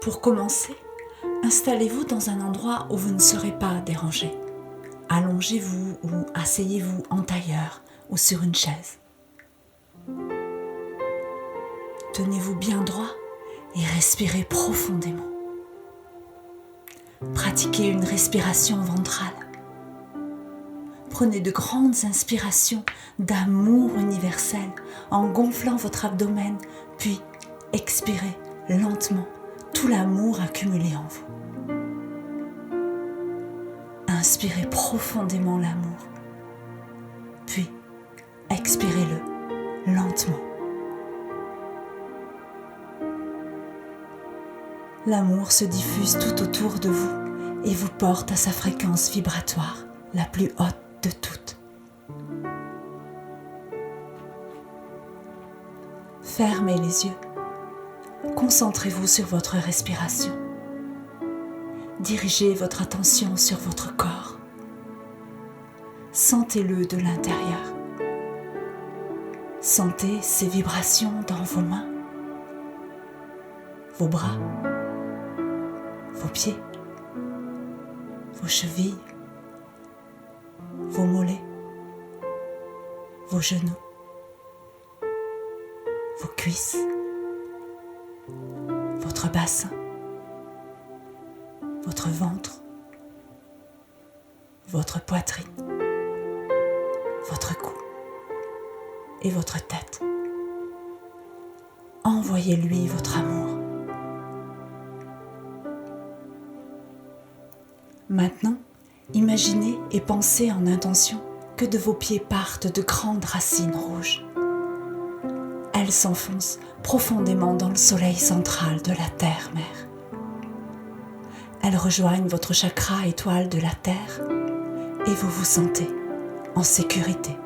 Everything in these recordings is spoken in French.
Pour commencer, installez-vous dans un endroit où vous ne serez pas dérangé. Allongez-vous ou asseyez-vous en tailleur ou sur une chaise. Tenez-vous bien droit et respirez profondément. Pratiquez une respiration ventrale. Prenez de grandes inspirations d'amour universel en gonflant votre abdomen, puis expirez lentement tout l'amour accumulé en vous. Inspirez profondément l'amour, puis expirez-le lentement. L'amour se diffuse tout autour de vous et vous porte à sa fréquence vibratoire, la plus haute de toutes. Fermez les yeux. Concentrez-vous sur votre respiration. Dirigez votre attention sur votre corps. Sentez-le de l'intérieur. Sentez ces vibrations dans vos mains, vos bras, vos pieds, vos chevilles, vos mollets, vos genoux, vos cuisses, votre bassin, votre ventre, votre poitrine, votre cou et votre tête. Envoyez-lui votre amour. Maintenant, imaginez et pensez en intention que de vos pieds partent de grandes racines rouges. Elles s'enfoncent profondément dans le soleil central de la terre-mère. Elles rejoignent votre chakra étoile de la terre et vous vous sentez en sécurité.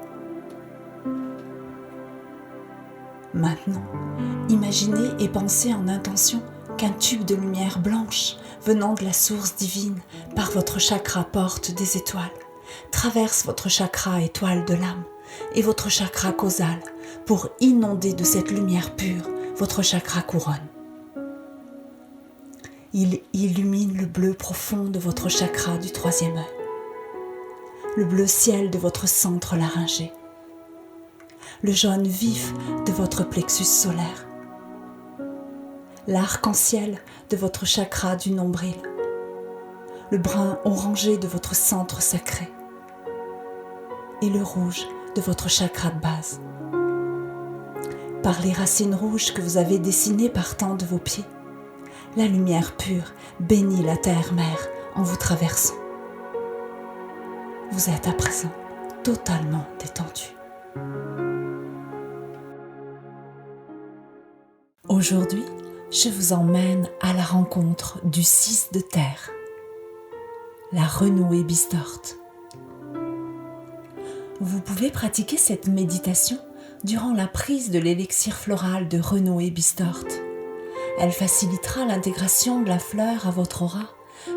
Maintenant, imaginez et pensez en intention qu'un tube de lumière blanche venant de la source divine par votre chakra porte des étoiles, traverse votre chakra étoile de l'âme et votre chakra causal pour inonder de cette lumière pure votre chakra couronne. Il illumine le bleu profond de votre chakra du troisième œil, le bleu ciel de votre centre laryngé, le jaune vif de votre plexus solaire, l'arc-en-ciel de votre chakra du nombril, le brun orangé de votre centre sacré et le rouge de votre chakra de base. Par les racines rouges que vous avez dessinées partant de vos pieds, la lumière pure bénit la terre-mère en vous traversant. Vous êtes à présent totalement détendu. Aujourd'hui, je vous emmène à la rencontre du 6 de terre, la renouée Bistorte. Vous pouvez pratiquer cette méditation durant la prise de l'élixir floral de renouée Bistorte. Elle facilitera l'intégration de la fleur à votre aura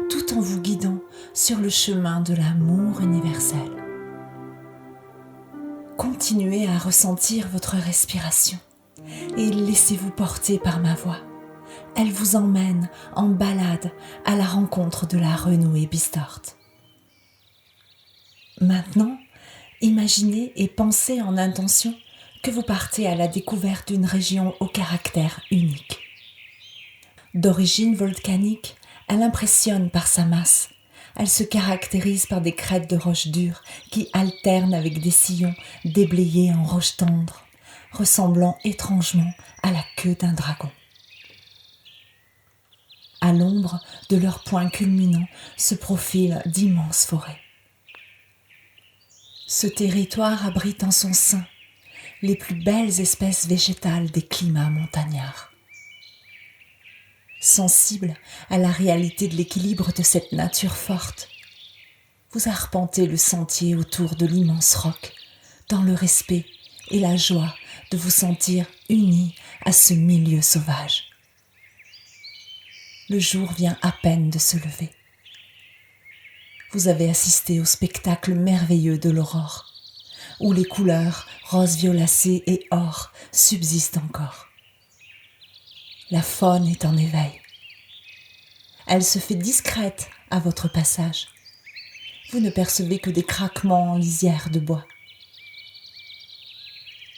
tout en vous guidant sur le chemin de l'amour universel. Continuez à ressentir votre respiration et laissez-vous porter par ma voix. Elle vous emmène en balade à la rencontre de la renouée Bistorte. Maintenant, imaginez et pensez en intention que vous partez à la découverte d'une région au caractère unique. D'origine volcanique, elle impressionne par sa masse. Elle se caractérise par des crêtes de roches dures qui alternent avec des sillons déblayés en roches tendres, ressemblant étrangement à la queue d'un dragon. À l'ombre de leurs points culminants se profilent d'immenses forêts. Ce territoire abrite en son sein les plus belles espèces végétales des climats montagnards. Sensible à la réalité de l'équilibre de cette nature forte, vous arpentez le sentier autour de l'immense roc, dans le respect et la joie de vous sentir unis à ce milieu sauvage. Le jour vient à peine de se lever. Vous avez assisté au spectacle merveilleux de l'aurore, où les couleurs rose violacé et or subsistent encore. La faune est en éveil. Elle se fait discrète à votre passage. Vous ne percevez que des craquements en lisière de bois.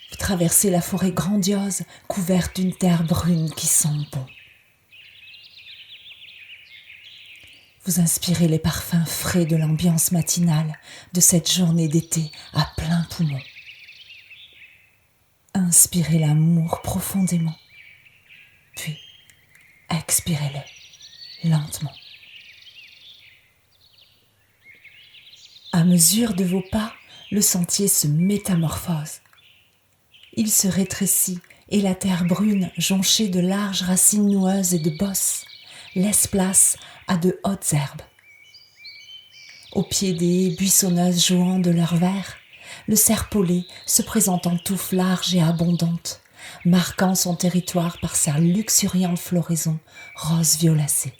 Vous traversez la forêt grandiose, couverte d'une terre brune qui sent bon. Vous inspirez les parfums frais de l'ambiance matinale de cette journée d'été à plein poumon. Inspirez l'amour profondément, puis expirez-le lentement. À mesure de vos pas, le sentier se métamorphose. Il se rétrécit et la terre brune, jonchée de larges racines noueuses et de bosses, laisse place à de hautes herbes. Au pied des haies buissonneuses jouant de leur vert, le serpolet se présente en touffes larges et abondantes, marquant son territoire par sa luxuriante floraison rose violacée.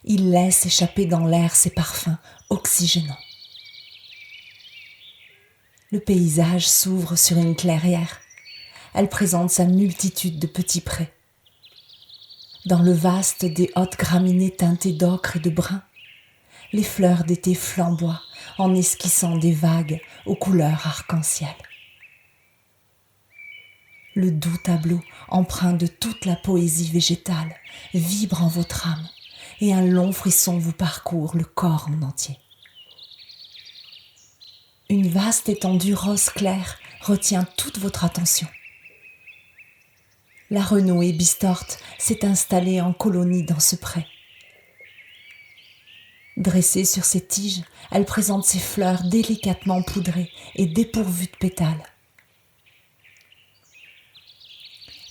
Il laisse échapper dans l'air ses parfums oxygénants. Le paysage s'ouvre sur une clairière. Elle présente sa multitude de petits prés. Dans le vaste des hautes graminées teintées d'ocre et de brun, les fleurs d'été flamboient en esquissant des vagues aux couleurs arc-en-ciel. Le doux tableau, empreint de toute la poésie végétale, vibre en votre âme et un long frisson vous parcourt le corps en entier. Une vaste étendue rose clair retient toute votre attention. La renouée bistorte s'est installée en colonie dans ce pré. Dressée sur ses tiges, elle présente ses fleurs délicatement poudrées et dépourvues de pétales.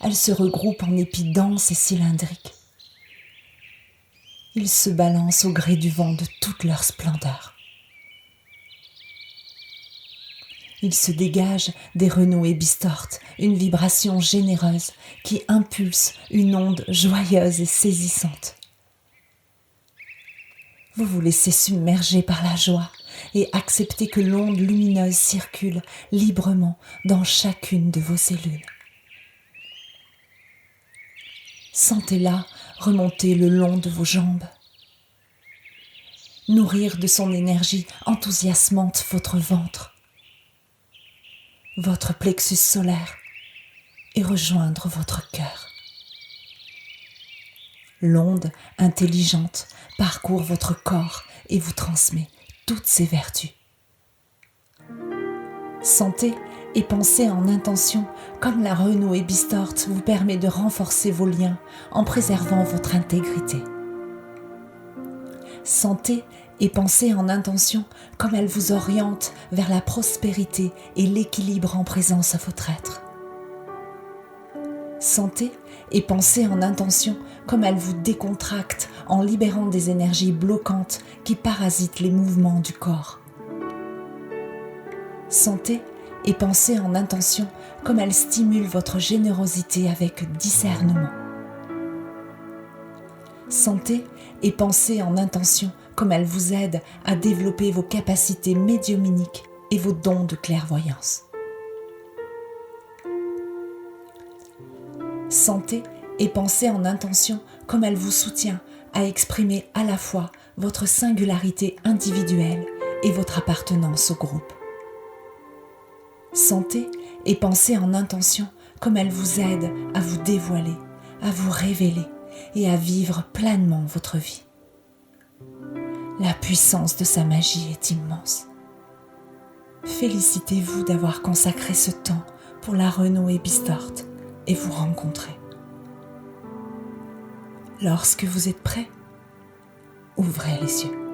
Elles se regroupent en épis denses et cylindriques. Ils se balancent au gré du vent de toute leur splendeur. Il se dégage des renouées bistortes, une vibration généreuse qui impulse une onde joyeuse et saisissante. Vous vous laissez submerger par la joie et acceptez que l'onde lumineuse circule librement dans chacune de vos cellules. Sentez-la remonter le long de vos jambes, nourrir de son énergie enthousiasmante votre ventre, votre plexus solaire et rejoindre votre cœur. L'onde intelligente parcourt votre corps et vous transmet toutes ses vertus. Sentez et pensez en intention comme la renouée bistorte vous permet de renforcer vos liens en préservant votre intégrité. Sentez et pensez en intention comme elle vous oriente vers la prospérité et l'équilibre en présence à votre être. Sentez et pensez en intention comme elle vous décontracte en libérant des énergies bloquantes qui parasitent les mouvements du corps. Sentez et pensez en intention comme elle stimule votre générosité avec discernement. Sentez et pensez en intention comme elle vous aide à développer vos capacités médiumniques et vos dons de clairvoyance. Sentez et pensez en intention comme elle vous soutient à exprimer à la fois votre singularité individuelle et votre appartenance au groupe. Sentez et pensez en intention comme elle vous aide à vous dévoiler, à vous révéler et à vivre pleinement votre vie. La puissance de sa magie est immense. Félicitez-vous d'avoir consacré ce temps pour la renouée bistorte et vous rencontrer. Lorsque vous êtes prêt, ouvrez les yeux.